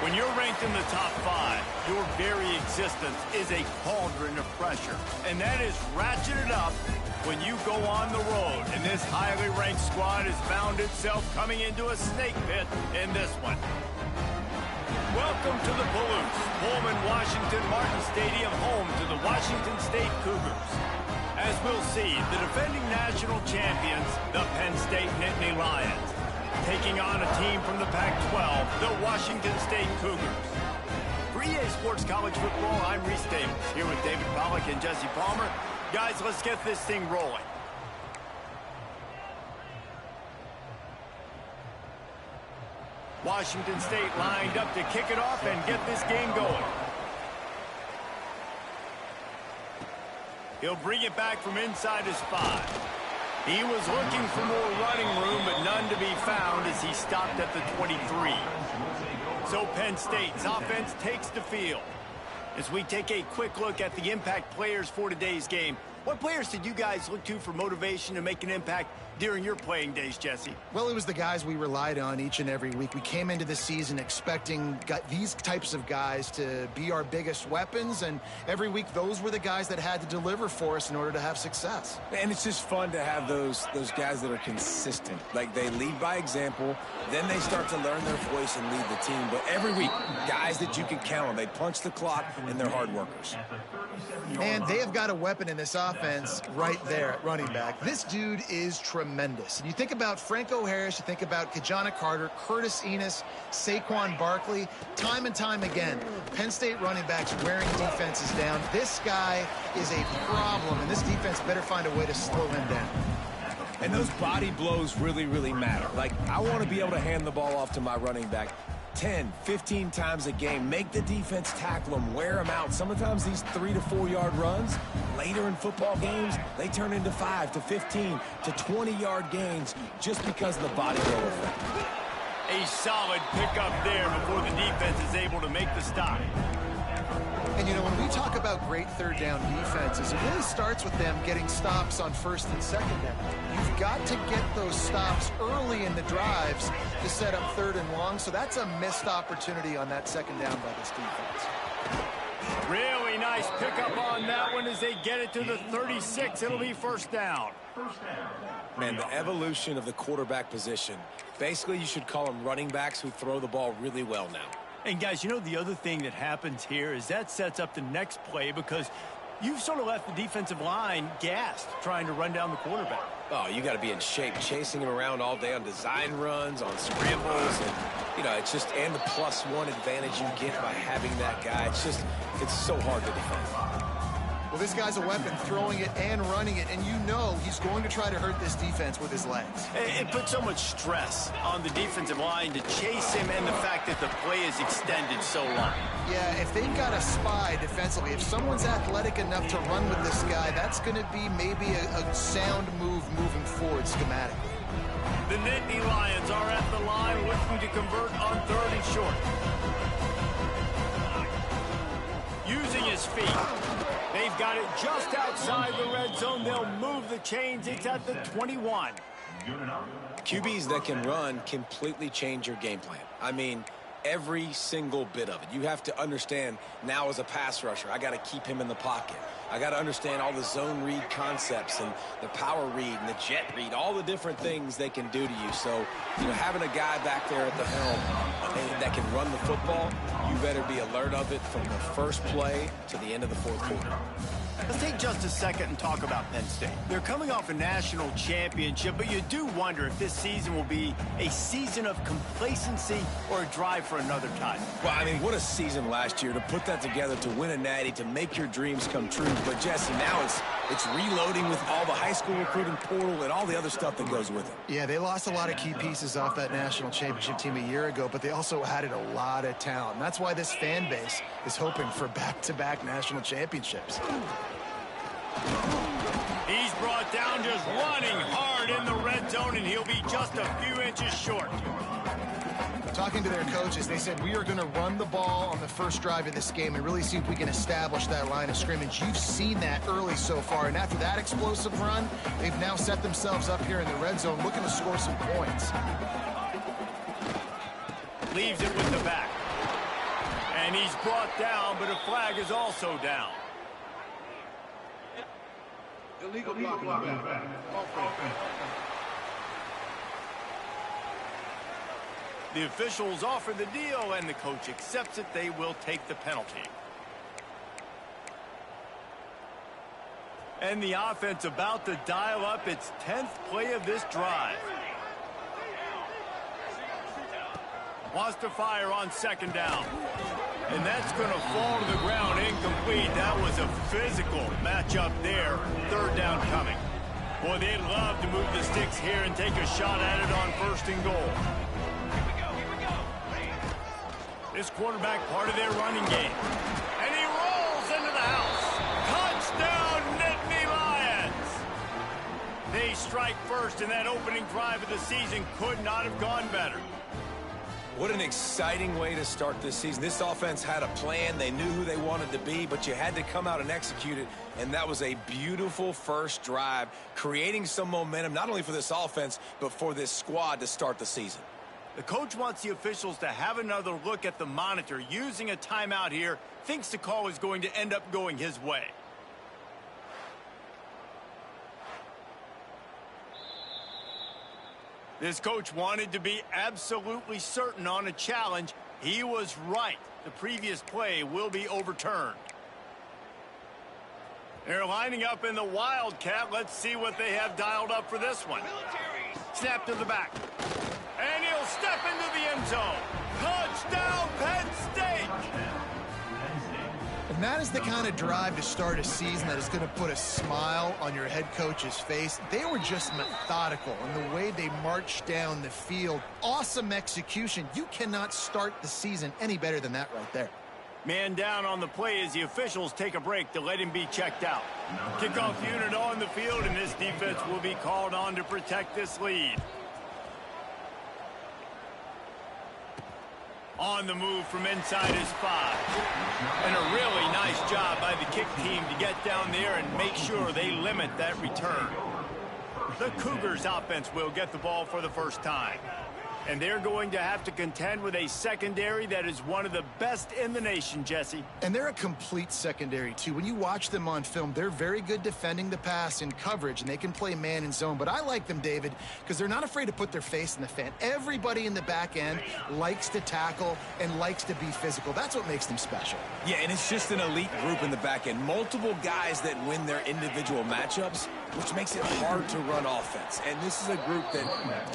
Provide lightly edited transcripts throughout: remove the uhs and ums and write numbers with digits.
When you're ranked in the top 5, your very existence is a cauldron of pressure. And that is ratcheted up when you go on the road. And this highly ranked squad has found itself coming into a snake pit in this one. Welcome to the Palouse, Pullman Washington Martin Stadium, home to the Washington State Cougars. As we'll see, the defending national champions, the Penn State Nittany Lions, taking on a team from the Pac-12, the Washington State Cougars. For EA Sports College Football, I'm Reese Davis, here with David Pollack and Jesse Palmer. Guys, let's get this thing rolling. Washington State lined up to kick it off and get this game going. He'll bring it back from inside his 5. He was looking for more running room, but none to be found as he stopped at the 23. So Penn State's offense takes the field. As we take a quick look at the impact players for today's game, what players did you guys look to for motivation to make an impact during your playing days, Jesse? Well, it was the guys we relied on each and every week. We came into the season expecting these types of guys to be our biggest weapons, and every week those were the guys that had to deliver for us in order to have success. And it's just fun to have those guys that are consistent. Like, they lead by example, then they start to learn their voice and lead the team. But every week, guys that you can count on. They punch the clock, and they're hard workers. And they have got a weapon in this offense right there at running back. This dude is tremendous. And you think about Franco Harris, you think about Kajana Carter, Curtis Enos, Saquon Barkley, time and time again, Penn State running backs wearing defenses down. This guy is a problem, and this defense better find a way to slow him down. And those body blows really, really matter. Like, I want to be able to hand the ball off to my running back 10, 15 times a game. Make the defense tackle them, wear them out. Sometimes these 3 to 4 yard runs, later in football games, they turn into 5 to 15 to 20 yard gains just because of the body blow effect. A solid pickup there before the defense is able to make the stop. And, you know, when we talk about great third down defenses, it really starts with them getting stops on first and second down. You've got to get those stops early in the drives to set up third and long, so that's a missed opportunity on that second down by this defense. Really nice pickup on that one as they get it to the 36. It'll be first down. Man, the evolution of the quarterback position. Basically, you should call them running backs who throw the ball really well now. And guys, you know, the other thing that happens here is that sets up the next play because you've sort of left the defensive line gassed trying to run down the quarterback. Oh, you got to be in shape, chasing him around all day on design runs, on scrambles, and, you know, it's just, and the +1 advantage you get by having that guy. It's so hard to defend. Well, this guy's a weapon, throwing it and running it, and you know he's going to try to hurt this defense with his legs. It puts so much stress on the defensive line to chase him and the fact that the play is extended so long. Yeah, if they've got a spy defensively, if someone's athletic enough to run with this guy, that's going to be maybe a sound move moving forward schematically. The Nittany Lions are at the line looking to convert on 3rd and short. Using his feet. They've got it just outside the red zone. They'll move the chains. It's at the 21. QBs that can run completely change your game plan. I mean, every single bit of it. You have to understand now as a pass rusher, I got to keep him in the pocket. I got to understand all the zone read concepts and the power read and the jet read, all the different things they can do to you. So, you know, having a guy back there at the helm that can run the football, you better be alert of it from the first play to the end of the 4th quarter. Let's take just a second and talk about Penn State. They're coming off a national championship, but you do wonder if this season will be a season of complacency or a drive for another title. Well, I mean, what a season last year to put that together, to win a natty, to make your dreams come true. But, Jesse, now it's reloading with all the high school recruiting portal and all the other stuff that goes with it. Yeah, they lost a lot of key pieces off that national championship team a year ago, but they also added a lot of talent. And that's why this fan base is hoping for back-to-back national championships. He's brought down just running hard in the red zone, and he'll be just a few inches short. Talking to their coaches, they said, we are going to run the ball on the first drive of this game and really see if we can establish that line of scrimmage. You've seen that early so far, and after that explosive run, they've now set themselves up here in the red zone looking to score some points. Leaves it with the back. And he's brought down, but a flag is also down. Illegal blocking. The officials offer the deal, and the coach accepts it. They will take the penalty. And the offense about to dial up its 10th play of this drive. Wants to fire on second down. And that's going to fall to the ground incomplete. That was a physical matchup there. Third down coming. Boy, they'd love to move the sticks here and take a shot at it on first and goal. This quarterback part of their running game. And he rolls into the house. Touchdown, Nittany Lions! They strike first, and that opening drive of the season could not have gone better. What an exciting way to start this season. This offense had a plan. They knew who they wanted to be, but you had to come out and execute it, and that was a beautiful first drive, creating some momentum, not only for this offense, but for this squad to start the season. The coach wants the officials to have another look at the monitor. Using a timeout here, thinks the call is going to end up going his way. This coach wanted to be absolutely certain on a challenge. He was right. The previous play will be overturned. They're lining up in the Wildcat. Let's see what they have dialed up for this one. Snap to the back. And he'll step into the end zone. Touchdown, Penn State! And that is the kind of drive to start a season that is going to put a smile on your head coach's face. They were just methodical in the way they marched down the field. Awesome execution. You cannot start the season any better than that right there. Man down on the play as the officials take a break to let him be checked out. Kickoff unit on the field, and this defense will be called on to protect this lead. On the move from inside his 5. And a really nice job by the kick team to get down there and make sure they limit that return. The Cougars offense will get the ball for the first time. And they're going to have to contend with a secondary that is one of the best in the nation, Jesse. And they're a complete secondary, too. When you watch them on film, they're very good defending the pass in coverage, and they can play man and zone. But I like them, David, because they're not afraid to put their face in the fan. Everybody in the back end likes to tackle and likes to be physical. That's what makes them special. Yeah, and it's just an elite group in the back end. Multiple guys that win their individual matchups, which makes it hard to run offense. And this is a group that,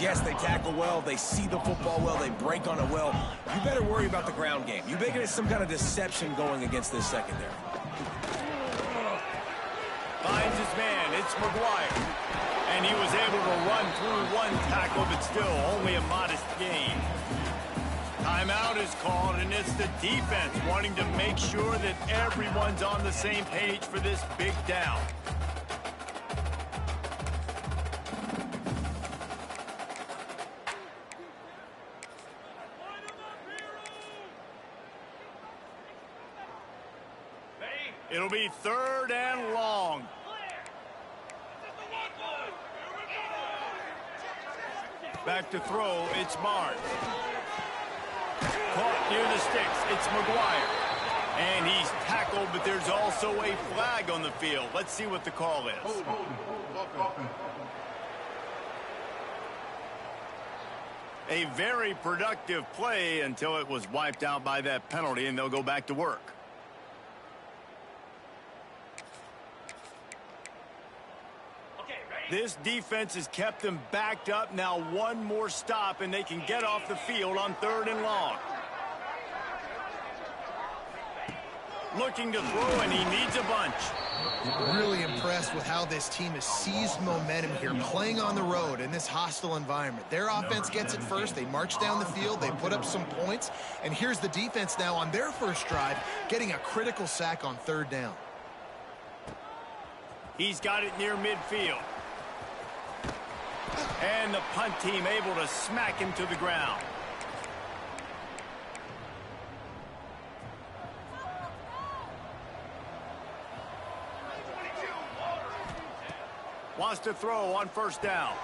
yes, they tackle well, they see the football well, they break on it well. You better worry about the ground game. You better get some kind of deception going against this secondary. Finds his man, it's McGuire. And he was able to run through one tackle, but still only a modest gain. Timeout is called, and it's the defense wanting to make sure that everyone's on the same page for this big down. It'll be third and long. Back to throw, it's Barnes. Caught near the sticks, it's McGuire. And he's tackled, but there's also a flag on the field. Let's see what the call is. A very productive play until it was wiped out by that penalty, and they'll go back to work. This defense has kept them backed up. Now one more stop, and they can get off the field on third and long. Looking to throw, and he needs a bunch. Really impressed with how this team has seized momentum here, playing on the road in this hostile environment. Their offense gets it first. They march down the field. They put up some points. And here's the defense now on their first drive, getting a critical sack on third down. He's got it near midfield. And the punt team able to smack him to the ground. Wants to throw on first down.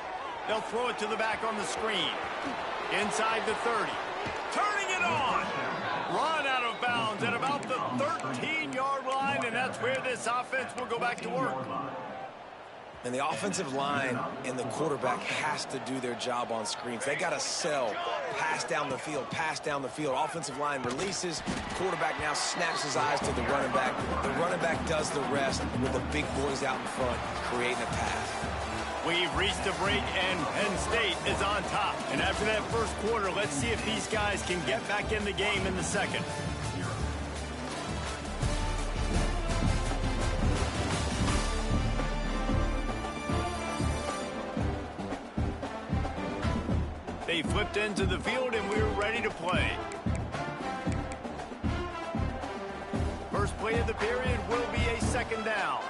They'll throw it to the back on the screen. Inside the 30. Turning it on. Run out of bounds this offense will go back to work. And the offensive line and the quarterback has to do their job on screens. They got to sell, pass down the field, pass down the field. Offensive line releases. Quarterback now snaps his eyes to the running back. The running back does the rest with the big boys out in front creating a pass. We've reached a break, and Penn State is on top. And after that first quarter, let's see if these guys can get back in the game in the second. They flipped into the field, and we're ready to play. First play of the period will be a second down.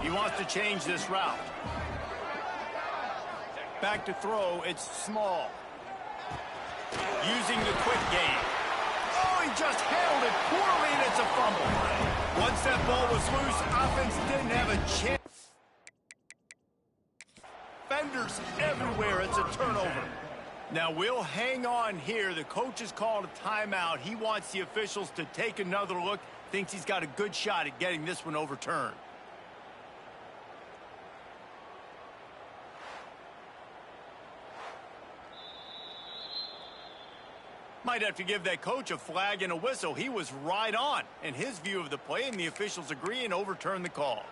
He wants to change this route. Back to throw, it's small. Using the quick game. Oh, he just handled it poorly, and it's a fumble. Once that ball was loose, offense didn't have a chance. Defenders everywhere, it's a turnover. Now we'll hang on here. The coach has called a timeout. He wants the officials to take another look. Thinks he's got a good shot at getting this one overturned. Might have to give that coach a flag and a whistle. He was right on in his view of the play, and the officials agree and overturn the call.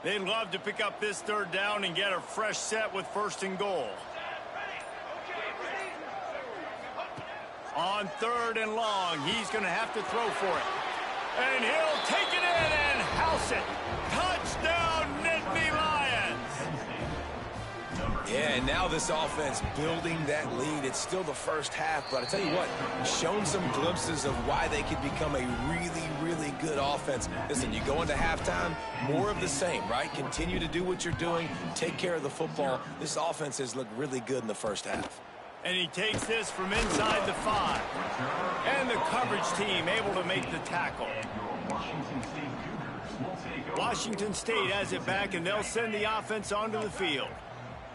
They'd love to pick up this third down and get a fresh set with first and goal. On third and long, he's going to have to throw for it. And he'll take it in and house it. Touchdown, Nittany Lions! Yeah, and now this offense building that lead. It's still the first half, but I tell you what, shown some glimpses of why they could become a really, really good offense. Listen, you go into halftime, more of the same, right? Continue to do what you're doing, take care of the football. This offense has looked really good in the first half. And he takes this from inside the 5. And the coverage team able to make the tackle. Washington State has it back, and they'll send the offense onto the field.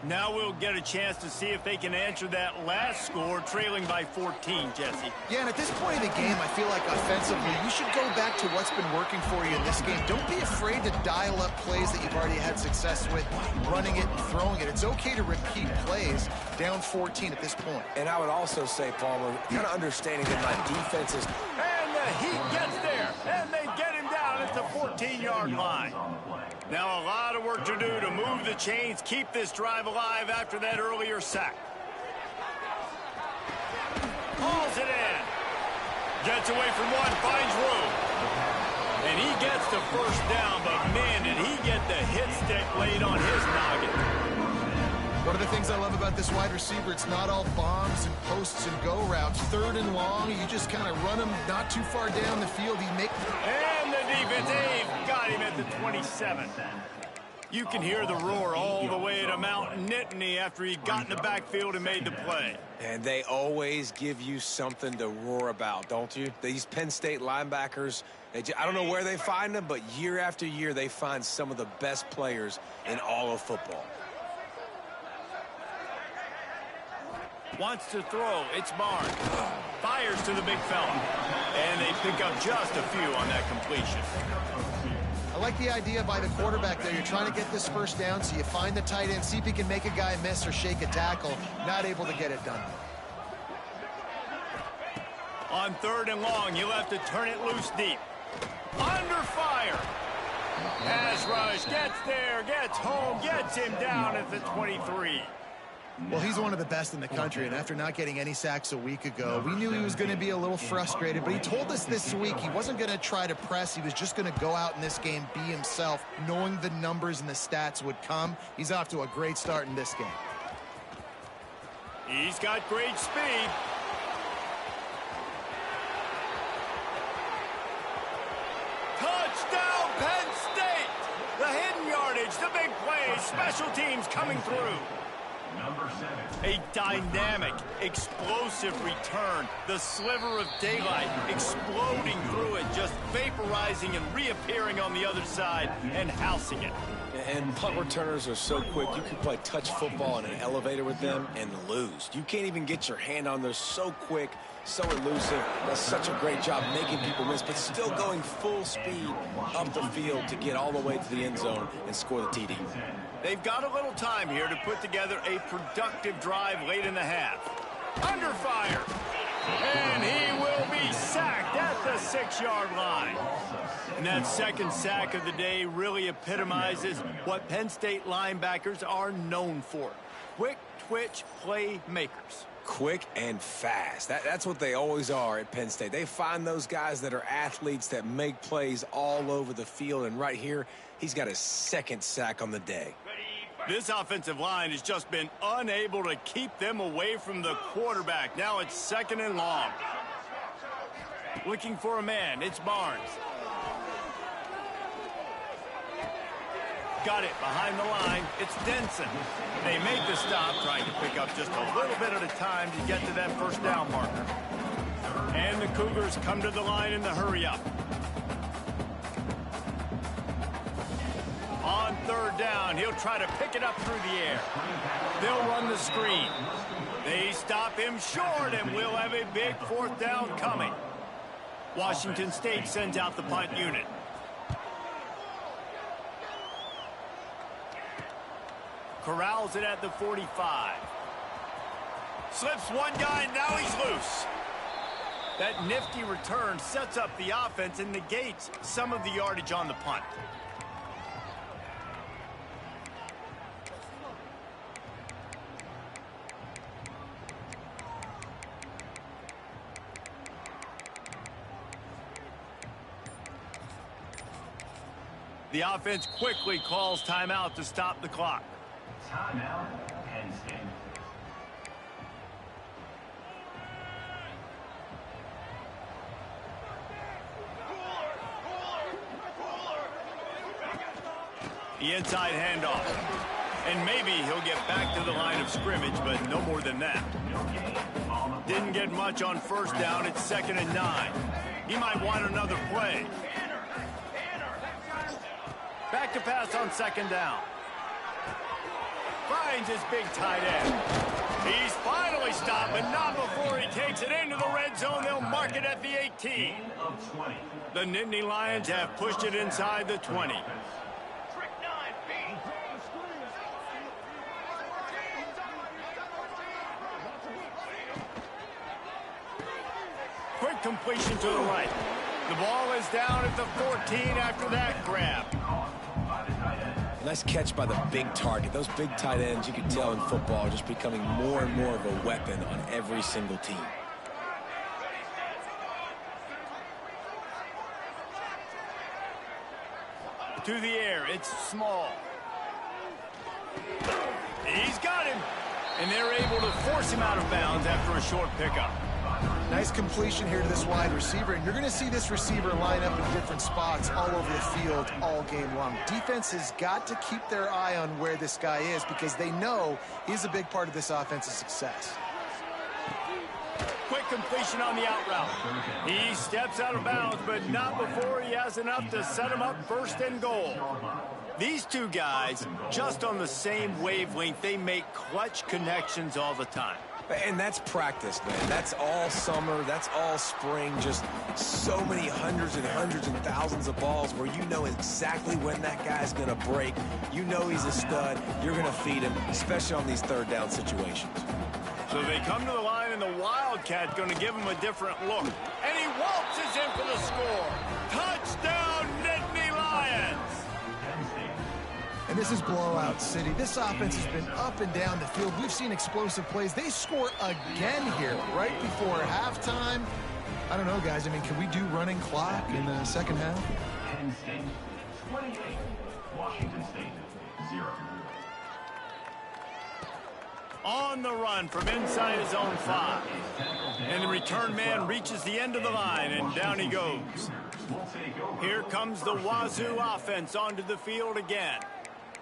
Now we'll get a chance to see if they can answer that last score, trailing by 14, Jesse. Yeah, and at this point in the game, I feel like offensively, you should go back to what's been working for you in this game. Don't be afraid to dial up plays that you've already had success with, running it and throwing it. It's okay to repeat plays down 14 at this point. And I would also say, Palmer, kind of understanding that my defense is... And the Heat gets there, and they get him down at the 14-yard line. Now a lot of work to do to move the chains, keep this drive alive after that earlier sack. Hauls it in. Gets away from one, finds room. And he gets the first down, but man, did he get the hit stick laid on his noggin. One of the things I love about this wide receiver, it's not all bombs and posts and go routes. Third and long, you just kind of run him not too far down the field. And the defense, got him at the 27. You can hear the roar all the way to Mount Nittany after he got in the backfield and made the play. And they always give you something to roar about, don't you? These Penn State linebackers, I don't know where they find them, but year after year they find some of the best players in all of football. Wants to throw. It's Barnes. Fires to the big fella. And they pick up just a few on that completion. I like the idea by the quarterback there. You're trying to get this first down, so you find the tight end, see if he can make a guy miss or shake a tackle. Not able to get it done. On third and long, you'll have to turn it loose deep. Under fire. Pass rush. Gets there. Gets home. Gets him down at the 23. Well, he's one of the best in the country, and after not getting any sacks a week ago, we knew he was going to be a little frustrated, but he told us this week he wasn't going to try to press. He was just going to go out in this game, be himself, knowing the numbers and the stats would come. He's off to a great start in this game. He's got great speed. Touchdown, Penn State! The hidden yardage, the big plays, special teams coming through. A dynamic, explosive return. The sliver of daylight exploding through it, just vaporizing and reappearing on the other side and housing it. And punt returners are so quick, you could play touch football in an elevator with them and lose. You can't even get your hand on those. So quick, so elusive. Does such a great job making people miss, but still going full speed up the field to get all the way to the end zone and score the TD. They've got a little time here to put together a productive drive late in the half. Under fire. And he will be sacked at the 6-yard line. And that second sack of the day really epitomizes what Penn State linebackers are known for. Quick twitch playmakers. Quick and fast. That's what they always are at Penn State. They find those guys that are athletes that make plays all over the field. And right here, he's got his second sack on the day. This offensive line has just been unable to keep them away from the quarterback. Now it's 2nd and long. Looking for a man. It's Barnes. Got it behind the line. It's Denson. They make the stop, trying to pick up just a little bit at a time to get to that first down marker. And the Cougars come to the line in the hurry up. On 3rd down, he'll try to pick it up through the air. They'll run the screen. They stop him short, and we'll have a big 4th down coming. Washington State sends out the punt unit. Corrals it at the 45. Slips one guy, now he's loose. That nifty return sets up the offense and negates some of the yardage on the punt. The offense quickly calls timeout to stop the clock. Timeout, Penn State. The inside handoff. And maybe he'll get back to the line of scrimmage, but no more than that. Didn't get much on 1st down. It's 2nd and 9. He might want another play. Back to pass on 2nd down. Finds his big tight end. He's finally stopped, but not before he takes it into the red zone. They'll mark it at the 18. The Nittany Lions have pushed it inside the 20. Quick completion to the right. The ball is down at the 14 after that grab. Nice catch by the big target. Those big tight ends, you can tell in football, are just becoming more and more of a weapon on every single team. To the air, it's Small. He's got him. And they're able to force him out of bounds after a short pickup. Nice completion here to this wide receiver, and you're going to see this receiver line up in different spots all over the field all game long. Defense has got to keep their eye on where this guy is because they know he's a big part of this offense's success. Quick completion on the out route. He steps out of bounds, but not before he has enough to set him up 1st and goal. These two guys, just on the same wavelength, they make clutch connections all the time. And that's practice, man. That's all summer. That's all spring. Just so many hundreds and thousands of balls where you know exactly when that guy's going to break. You know he's a stud. You're going to feed him, especially on these 3rd down situations. So they come to the line, and the Wildcat's going to give him a different look. And he waltzes in for the score. Touchdown, Nittany Lions! And this is blowout city. This offense has been up and down the field. We've seen explosive plays. They score again here right before halftime. I don't know, guys. I mean, can we do running clock in the second half? Penn State, 28. Washington State, 0. On the run from inside his own 5. And the return man reaches the end of the line, and down he goes. Here comes the Wazoo offense onto the field again.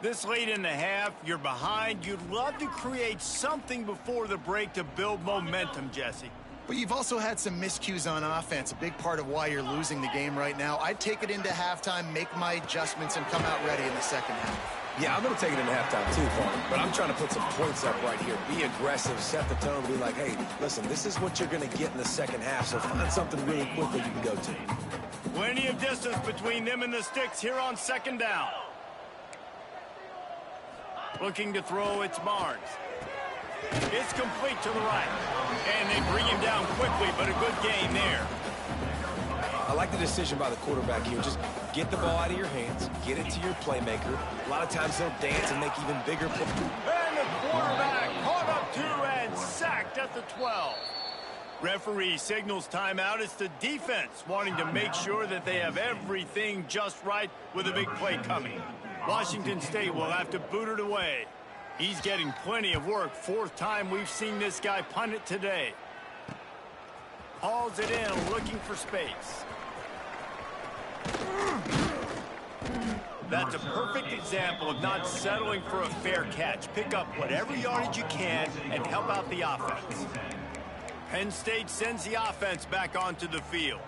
This late in the half, you're behind. You'd love to create something before the break to build momentum, Jesse. But you've also had some miscues on offense, a big part of why you're losing the game right now. I'd take it into halftime, make my adjustments, and come out ready in the second half. Yeah, I'm going to take it into halftime too, Farmer. But I'm trying to put some points up right here. Be aggressive, set the tone, be like, hey, listen, this is what you're going to get in the second half, so find something really quick that you can go to. Plenty of distance between them and the sticks here on second down. Looking to throw, it's Barnes. It's complete to the right. And they bring him down quickly, but a good gain there. I like the decision by the quarterback here. Just get the ball out of your hands, get it to your playmaker. A lot of times they'll dance and make even bigger plays. And the quarterback caught up to and sacked at the 12. Referee signals timeout. It's the defense wanting to make sure that they have everything just right with a big play coming. Washington State will have to boot it away. He's getting plenty of work. Fourth time we've seen this guy punt it today. Hauls it in, looking for space. That's a perfect example of not settling for a fair catch. Pick up whatever yardage you can and help out the offense. Penn State sends the offense back onto the field.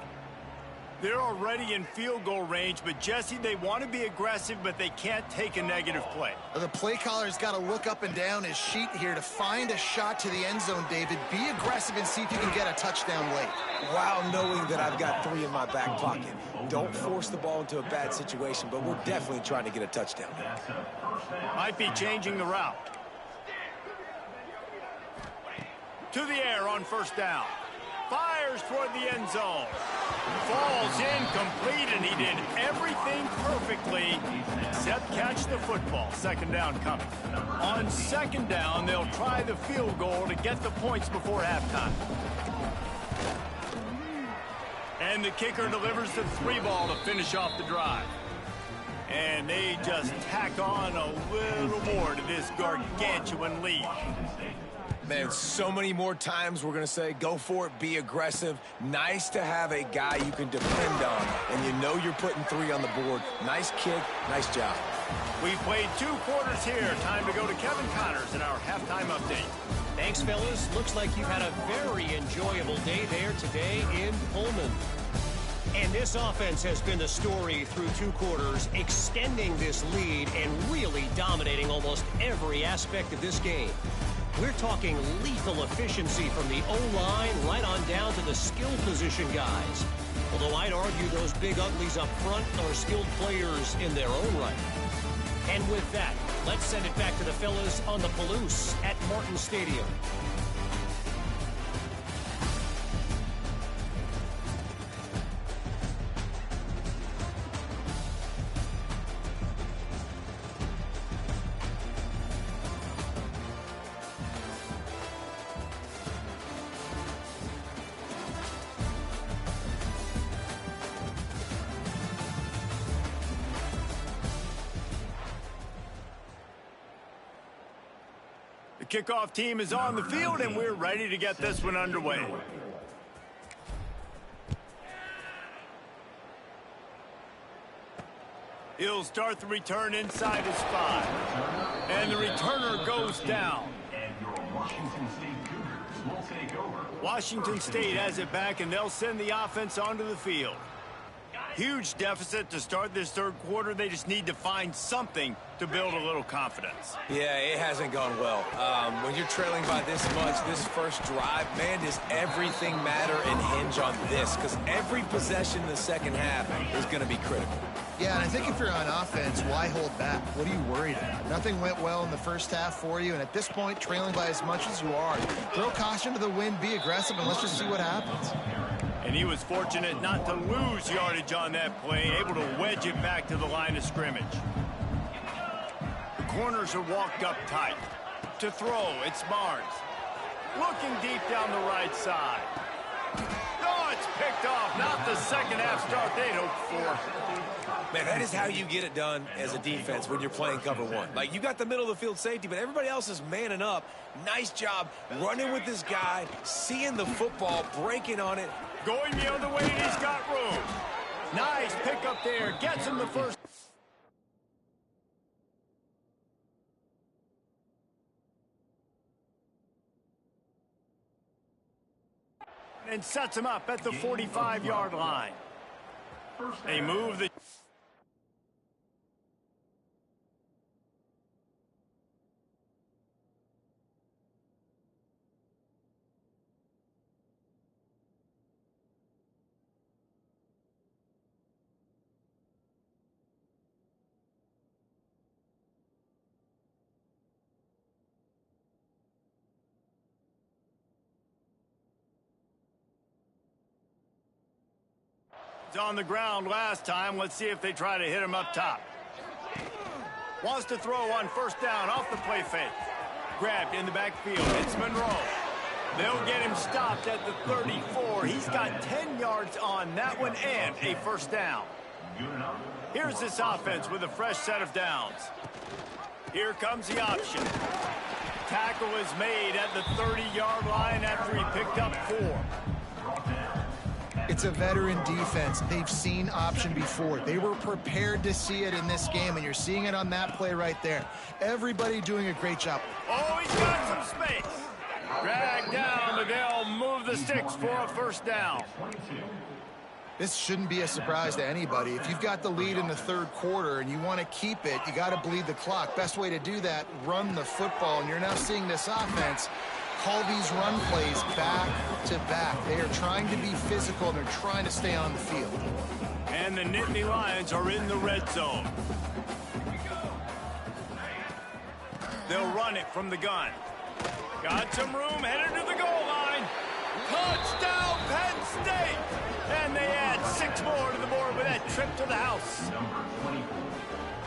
They're already in field goal range, but Jesse, they want to be aggressive, but they can't take a negative play. The play caller's got to look up and down his sheet here to find a shot to the end zone, David. Be aggressive and see if you can get a touchdown late. While knowing that I've got 3 in my back pocket. Don't force the ball into a bad situation, but we're definitely trying to get a touchdown. Might be changing the route. To the air on first down. Fires toward the end zone. Falls incomplete, and he did everything perfectly except catch the football. Second down coming. On second down, they'll try the field goal to get the points before halftime. And the kicker delivers the 3-ball to finish off the drive. And they just tack on a little more to this gargantuan lead. Man, so many more times we're going to say, go for it, be aggressive. Nice to have a guy you can depend on, and you know you're putting 3 on the board. Nice kick, nice job. We've played 2 quarters here. Time to go to Kevin Connors in our halftime update. Thanks, fellas. Looks like you've had a very enjoyable day there today in Pullman. And this offense has been the story through 2 quarters, extending this lead and really dominating almost every aspect of this game. We're talking lethal efficiency from the O-line right on down to the skill position guys. Although I'd argue those big uglies up front are skilled players in their own right. And with that, let's send it back to the fellas on the Palouse at Martin Stadium. The kickoff team is on the field, and we're ready to get this one underway. He'll start the return inside his 5. And the returner goes down. And your Washington State Cougars will take over. Washington State has it back, and they'll send the offense onto the field. Huge deficit to start this third quarter. They just need to find something to build a little confidence. Yeah, it hasn't gone well. When you're trailing by this much, this first drive, man, does everything matter and hinge on this? Because every possession in the second half is going to be critical. Yeah, and I think if you're on offense, why hold back? What are you worried about? Nothing went well in the first half for you, and at this point, trailing by as much as you are, throw caution to the wind, be aggressive, and let's just see what happens. And he was fortunate not to lose yardage on that play, able to wedge it back to the line of scrimmage. The corners are walked up tight. To throw, it's Barnes. Looking deep down the right side. Oh, it's picked off. Not the second half start they'd hoped for. Man, that is how you get it done as a defense when you're playing cover 1. Like, you got the middle of the field safety, but everybody else is manning up. Nice job running with this guy, seeing the football, breaking on it. Going the other way, and he's got room. Nice pick up there. Gets him the first. And sets him up at the 45-yard line. They move the... on the ground last time. Let's see if they try to hit him up top. Wants to throw on first down off the play fake. Grabbed in the backfield. It's Monroe. They'll get him stopped at the 34. He's got 10 yards on that one and a first down. Here's this offense with a fresh set of downs. Here comes the option. Tackle is made at the 30-yard line after he picked up 4. It's a veteran defense. They've seen option before. They were prepared to see it in this game, and you're seeing it on that play right there. Everybody doing a great job. Oh, he's got some space. Dragged down, but they'll move the sticks for a first down. This shouldn't be a surprise to anybody. If you've got the lead in the third quarter and you want to keep it, you got to bleed the clock. Best way to do that, run the football. And you're now seeing this offense call these run plays back to back. They are trying to be physical, and they're trying to stay on the field. And the Nittany Lions are in the red zone. They'll run it from the gun. Got some room, headed to the goal line. Touchdown, Penn State! And they add 6 more to the board with that trip to the house.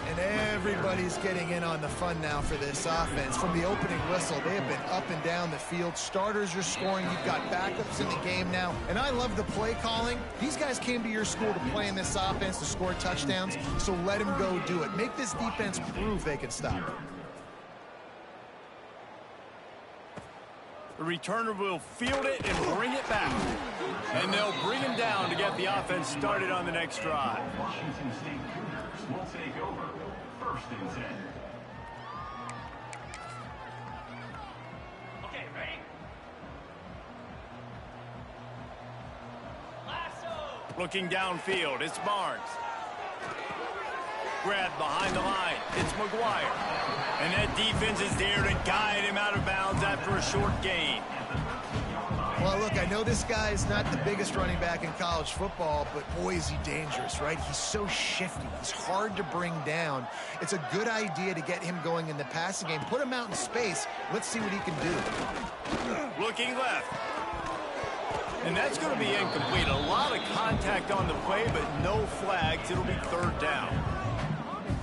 And everybody's getting in on the fun now for this offense. From the opening whistle, they have been up and down the field. Starters are scoring. You've got backups in the game now. And I love the play calling. These guys came to your school to play in this offense to score touchdowns, so let them go do it. Make this defense prove they can stop it. The returner will field it and bring it back. And they'll bring him down to get the offense started on the next drive. Washington State Cougars will take over. First and 10. Okay, ready? Lasso! Looking downfield, it's Barnes. Grabbed behind the line, it's McGuire. And that defense is there to guide him out of bounds after a short gain. Well, look, I know this guy is not the biggest running back in college football, but boy, is he dangerous, right? He's so shifty. He's hard to bring down. It's a good idea to get him going in the passing game. Put him out in space. Let's see what he can do. Looking left. And that's going to be incomplete. A lot of contact on the play, but no flags. It'll be third down.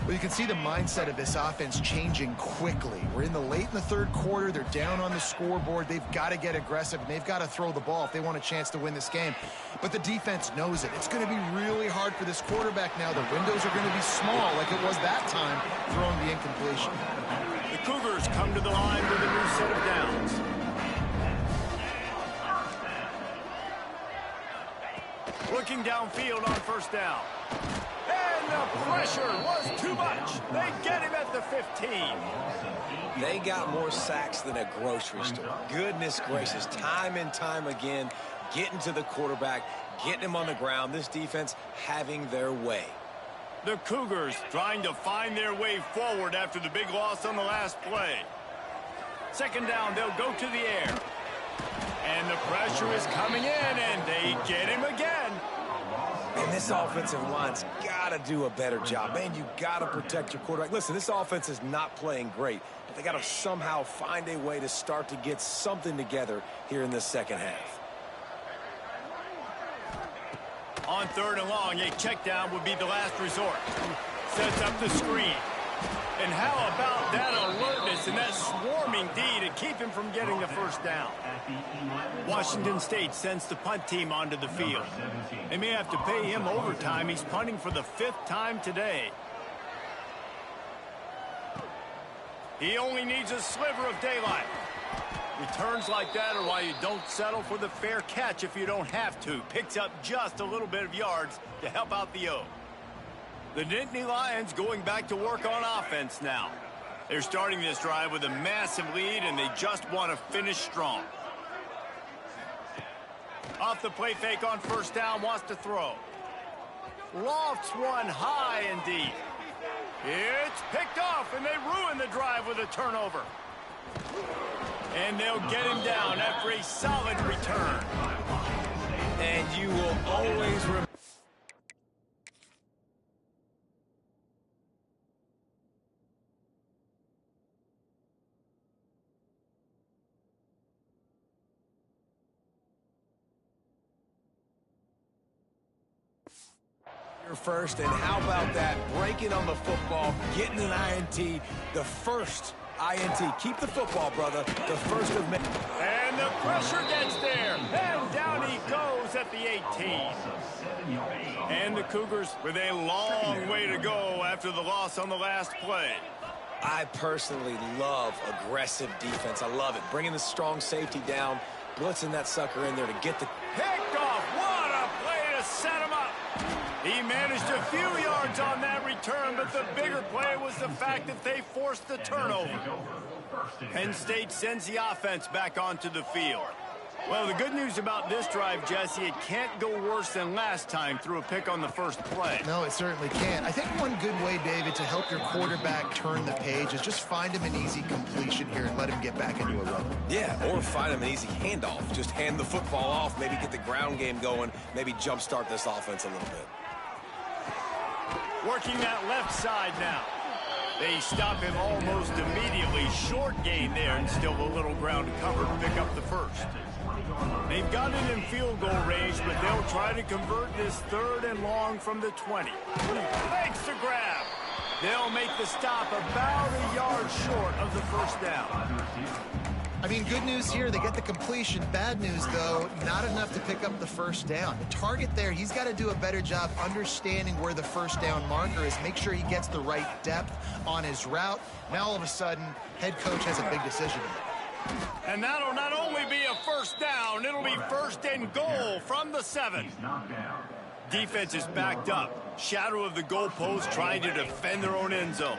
Well, you can see the mindset of this offense changing quickly. We're in the third quarter. They're down on the scoreboard. They've got to get aggressive, and they've got to throw the ball if they want a chance to win this game. But the defense knows it. It's going to be really hard for this quarterback now. The windows are going to be small like it was that time throwing the incompletion. The Cougars come to the line with a new set of downs. Looking downfield on first down. And the pressure was too much. They get him at the 15. They got more sacks than a grocery store. Goodness gracious, time and time again, getting to the quarterback, getting him on the ground. This defense having their way. The Cougars trying to find their way forward after the big loss on the last play. Second down, they'll go to the air. And the pressure is coming in, and they get him again. And this offensive line's got to do a better job. Man, you got to protect your quarterback. Listen, this offense is not playing great, but they got to somehow find a way to start to get something together here in the second half. On third and long, a check down would be the last resort. Sets up the screen. And how about that alertness and that swarming D to keep him from getting the first down? Washington State sends the punt team onto the field. They may have to pay him overtime. He's punting for the 5th time today. He only needs a sliver of daylight. Returns like that are why you don't settle for the fair catch if you don't have to. Picks up just a little bit of yards to help out the O. The Nittany Lions going back to work on offense now. They're starting this drive with a massive lead, and they just want to finish strong. Off the play fake on first down, wants to throw. Lofts one high and deep. It's picked off, and they ruin the drive with a turnover. And they'll get him down after a solid return. And you will always remember. First, and how about that? Breaking on the football, getting an INT, the first INT. Keep the football, brother. The first of many. And the pressure gets there. And down he goes at the 18. And the Cougars with a long way to go after the loss on the last play. I personally love aggressive defense. I love it. Bringing the strong safety down, blitzing that sucker in there to get the... Picked off. What a play to set him up. He managed a few yards on that return, but the bigger play was the fact that they forced the turnover. Penn State sends the offense back onto the field. Well, the good news about this drive, Jesse, it can't go worse than last time through a pick on the first play. No, it certainly can't. I think one good way, David, to help your quarterback turn the page is just find him an easy completion here and let him get back into a run. Yeah, or find him an easy handoff. Just hand the football off, maybe get the ground game going, maybe jumpstart this offense a little bit. Working that left side now. They stop him almost immediately. Short gain there, and still a little ground to cover to pick up the first. They've got it in field goal range, but they'll try to convert this 3rd and long from the 20. Thanks to grab. They'll make the stop about a yard short of the first down. I mean, good news here, they get the completion. Bad news, though, not enough to pick up the first down. The target there, he's got to do a better job understanding where the first down marker is, make sure he gets the right depth on his route. Now, all of a sudden, head coach has a big decision to make. And that'll not only be a first down, it'll be 1st and goal from the 7. Defense is backed up. Shadow of the goalpost trying to defend their own end zone.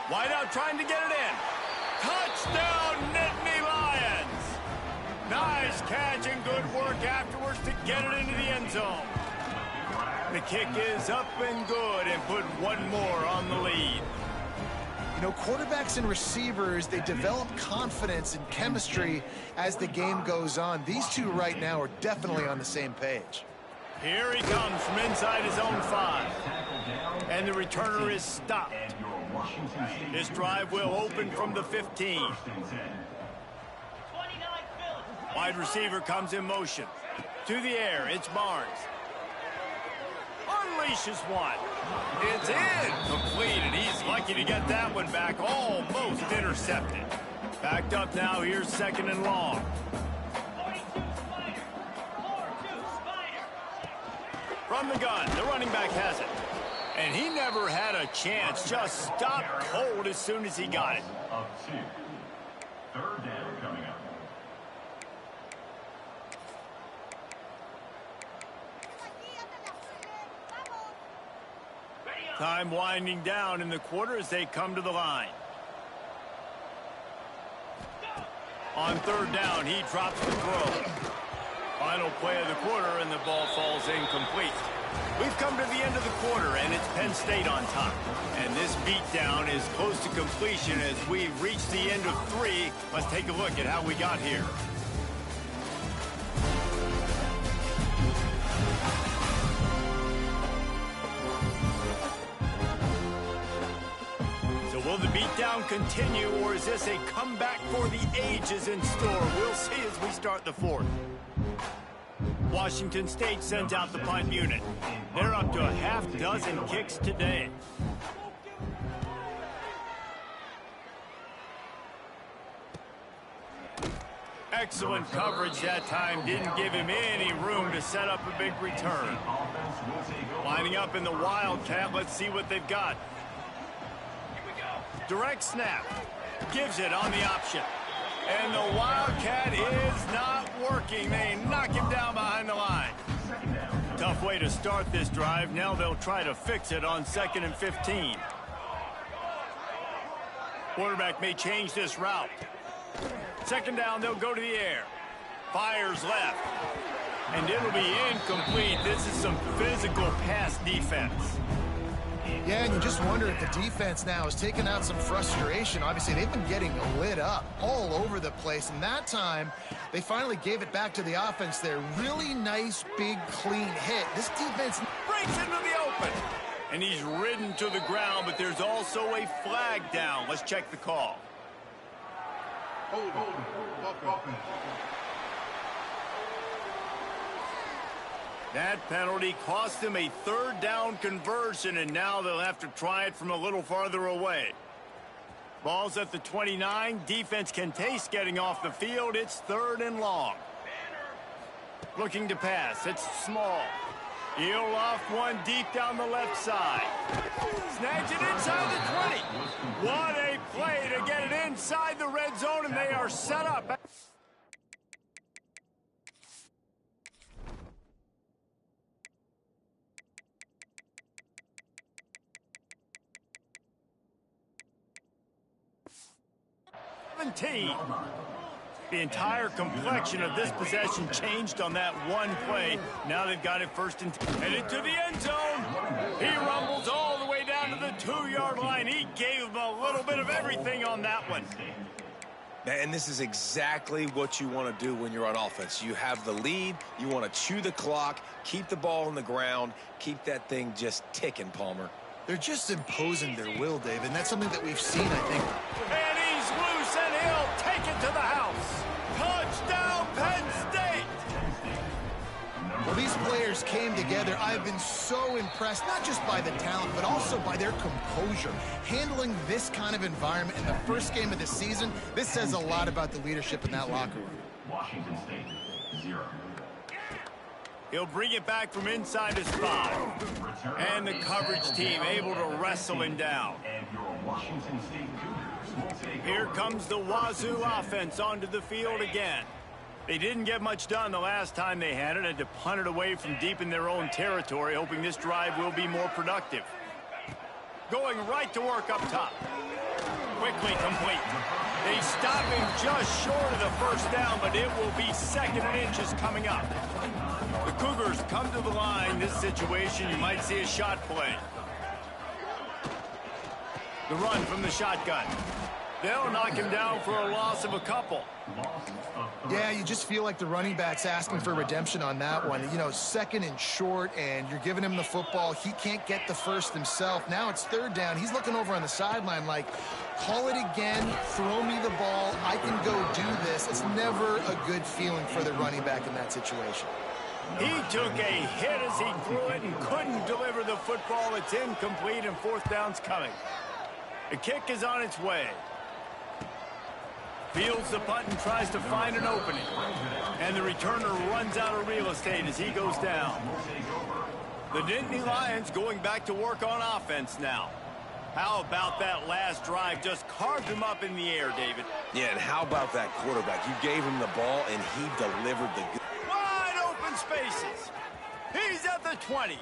Wideout trying to get it in. Touchdown, Nittany Lions! Nice catch and good work afterwards to get it into the end zone. The kick is up and good and put one more on the lead. You know, quarterbacks and receivers, they develop confidence and chemistry as the game goes on. These two right now are definitely on the same page. Here he comes from inside his own 5. And the returner is stopped. This drive will open from the 15. Wide receiver comes in motion. To the air, it's Barnes. Unleashes one. It's in. Completed. He's lucky to get that one back. Almost intercepted. Backed up now. Here's 2nd and long. From the gun, the running back has it. And he never had a chance. Just stopped cold as soon as he got it. Up 2. 3rd down coming up. Time winding down in the quarter as they come to the line. On 3rd down, he drops the throw. Final play of the quarter, and the ball falls incomplete. We've come to the end of the quarter, and it's Penn State on top. And this beatdown is close to completion as we reach the end of 3. Let's take a look at how we got here. So will the beatdown continue, or is this a comeback for the ages in store? We'll see as we start the 4th. Washington State sends out the punt unit. They're up to a half-dozen kicks today. Excellent coverage that time. Didn't give him any room to set up a big return. Lining up in the Wildcat. Let's see what they've got. Direct snap. Gives it on the option. And the Wildcat is not working. They knock him down behind the line. Tough way to start this drive. Now they'll try to fix it on 2nd and 15. Quarterback may change this route. 2nd down, they'll go to the air. fires left. And it'll be incomplete. This is some physical pass defense. Yeah, and you just wonder if the defense now has taken out some frustration. Obviously, they've been getting lit up all over the place. And that time, they finally gave it back to the offense there. Really nice, big, clean hit. This defense breaks into the open. And he's ridden to the ground, but there's also a flag down. Let's check the call. Hold. That penalty cost them a third down conversion, and now they'll have to try it from a little farther away. Ball's at the 29. Defense can taste getting off the field. It's 3rd and long. Looking to pass. It's small. He'll off one deep down the left side. Snags it inside the 20. What a play to get it inside the red zone, and they are set up. 17. The entire complexion of this possession changed on that one play. Now they've got it 1st and 10. Headed to the end zone. He rumbles all the way down to the 2-yard line. He gave them a little bit of everything on that one. And this is exactly what you want to do when you're on offense. You have the lead. You want to chew the clock, keep the ball on the ground, keep that thing just ticking, Palmer. They're just imposing their will, David, and that's something that we've seen, I think. And he's loose, and he'll take it to the house. Touchdown, Penn State! Well, these players came together. I've been so impressed, not just by the talent, but also by their composure. Handling this kind of environment in the first game of the season, this says a lot about the leadership in that locker room. Washington State, 0. He'll bring it back from inside his 5. And the coverage team able to wrestle him down. And your Washington State Cougars will take Here comes the Wazoo offense onto the field again. They didn't get much done the last time they had it. Had to punt it away from deep in their own territory, hoping this drive will be more productive. Going right to work up top. Quickly complete. They stop him just short of the 1st down, but it will be 2nd and inches coming up. The Cougars come to the line. This situation, you might see a shot play. The run from the shotgun. They'll knock him down for a loss of a couple. Yeah, you just feel like the running back's asking for redemption on that one. You know, 2nd and short, and you're giving him the football. He can't get the 1st himself. Now it's 3rd down. He's looking over on the sideline like, call it again, throw me the ball, I can go do this. It's never a good feeling for the running back in that situation. He took a hit as he threw it and couldn't deliver the football. It's incomplete, and 4th down's coming. The kick is on its way. Fields the punt and tries to find an opening. And the returner runs out of real estate as he goes down. The Nittany Lions going back to work on offense now. How about that last drive? Just carved him up in the air, David. Yeah, and how about that quarterback? You gave him the ball, and he delivered the good. Wide open spaces. He's at the 20.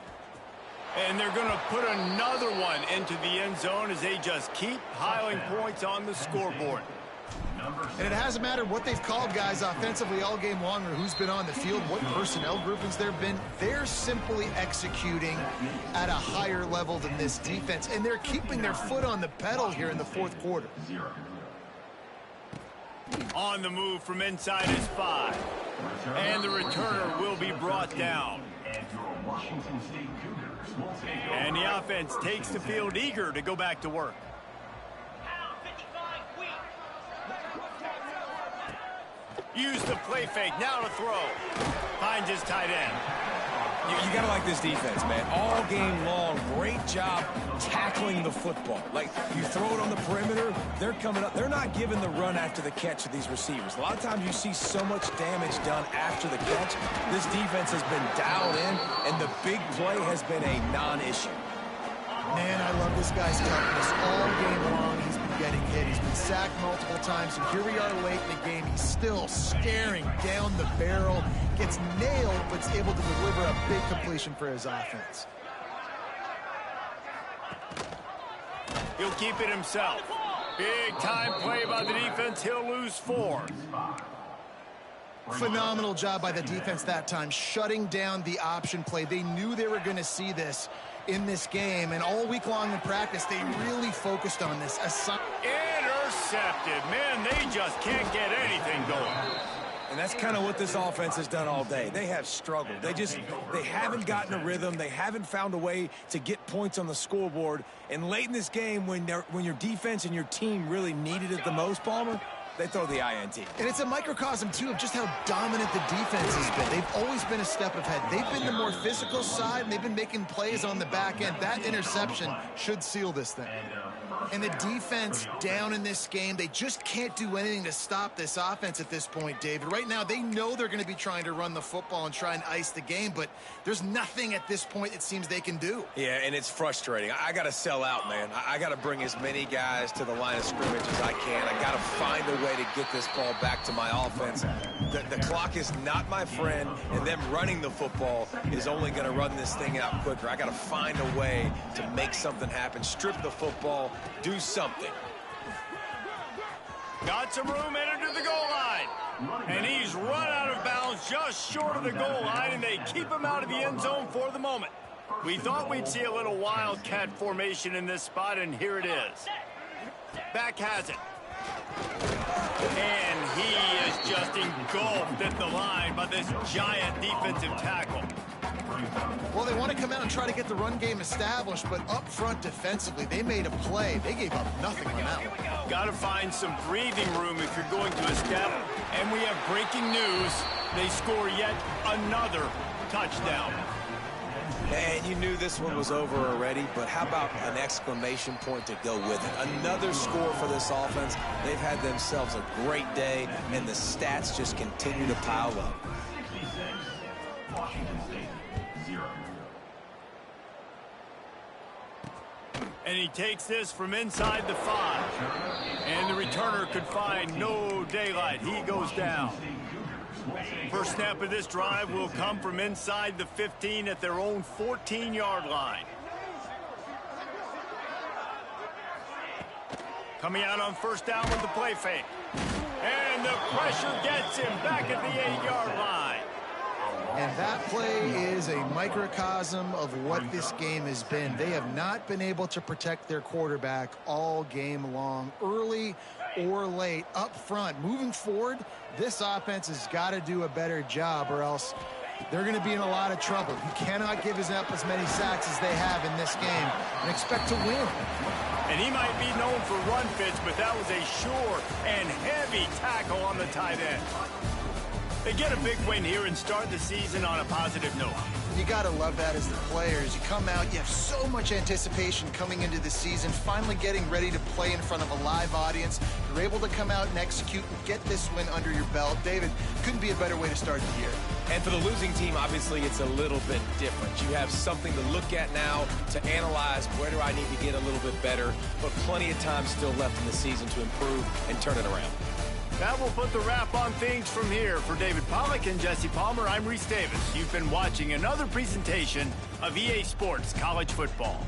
And they're going to put another one into the end zone as they just keep piling points on the scoreboard. And it hasn't mattered what they've called guys offensively all game long or who's been on the field, what personnel groupings there have been. They're simply executing at a higher level than this defense, and they're keeping their foot on the pedal here in the 4th quarter. On the move from inside his 5. And the returner will be brought down. And the offense takes the field eager to go back to work. Use the play fake, now to throw. Finds his tight end. You got to like this defense, man. All game long, great job tackling the football. Like, you throw it on the perimeter, they're coming up. They're not giving the run after the catch to these receivers. A lot of times you see so much damage done after the catch. This defense has been dialed in, and the big play has been a non-issue. Man, I love this guy's toughness. All game long, he's been getting hit. He's been sacked multiple times, and here we are late in the game. He's still staring down the barrel, gets nailed, but is able to deliver a big completion for his offense. He'll keep it himself. Big time play by the defense. He'll lose 4. Phenomenal job by the defense that time, shutting down the option play. They knew they were going to see this in this game, and all week long in practice, they really focused on this. Intercepted. Man, they just can't get anything going. And that's kind of what this offense has done all day. They have struggled. They haven't gotten a rhythm. They haven't found a way to get points on the scoreboard. And late in this game, when your defense and your team really needed it the most, Palmer, they throw the INT. And it's a microcosm, too, of just how dominant the defense has been. They've always been a step ahead. They've been the more physical side, and they've been making plays on the back end. That interception should seal this thing. And the defense down in this game, they just can't do anything to stop this offense at this point, David. Right now, they know they're going to be trying to run the football and try and ice the game, but there's nothing at this point it seems they can do. Yeah, and it's frustrating. I got to sell out, man. I got to bring as many guys to the line of scrimmage as I can. I got to find a way to get this ball back to my offense. The clock is not my friend, and them running the football is only going to run this thing out quicker. I got to find a way to make something happen, strip the football, do something. Got some room headed to the goal line. And he's run out of bounds just short of the goal line, and they keep him out of the end zone for the moment. We thought we'd see a little wildcat formation in this spot, and here it is. Back has it. And he is just engulfed at the line by this giant defensive tackle. Well, they want to come out and try to get the run game established, but up front defensively, they made a play. They gave up nothing on that one. Got to find some breathing room if you're going to establish. And we have breaking news. They score yet another touchdown. And you knew this one was over already, but how about an exclamation point to go with it? Another score for this offense. They've had themselves a great day, and the stats just continue to pile up. And he takes this from inside the 5. And the returner could find no daylight. He goes down. First snap of this drive will come from inside the 15 at their own 14-yard line. Coming out on first down with the play fake. And the pressure gets him back at the 8-yard line. And that play is a microcosm of what this game has been. They have not been able to protect their quarterback all game long, early or late, up front. Moving forward, this offense has got to do a better job, or else they're going to be in a lot of trouble. You cannot give up as many sacks as they have in this game and expect to win. And he might be known for run fits, but that was a sure and heavy tackle on the tight end. They get a big win here and start the season on a positive note. You got to love that as the players. You come out, you have so much anticipation coming into the season, finally getting ready to play in front of a live audience. You're able to come out and execute and get this win under your belt. David, couldn't be a better way to start the year. And for the losing team, obviously, it's a little bit different. You have something to look at now to analyze where do I need to get a little bit better, but plenty of time still left in the season to improve and turn it around. That will put the wrap on things from here. For David Pollack and Jesse Palmer, I'm Reese Davis. You've been watching another presentation of EA Sports College Football.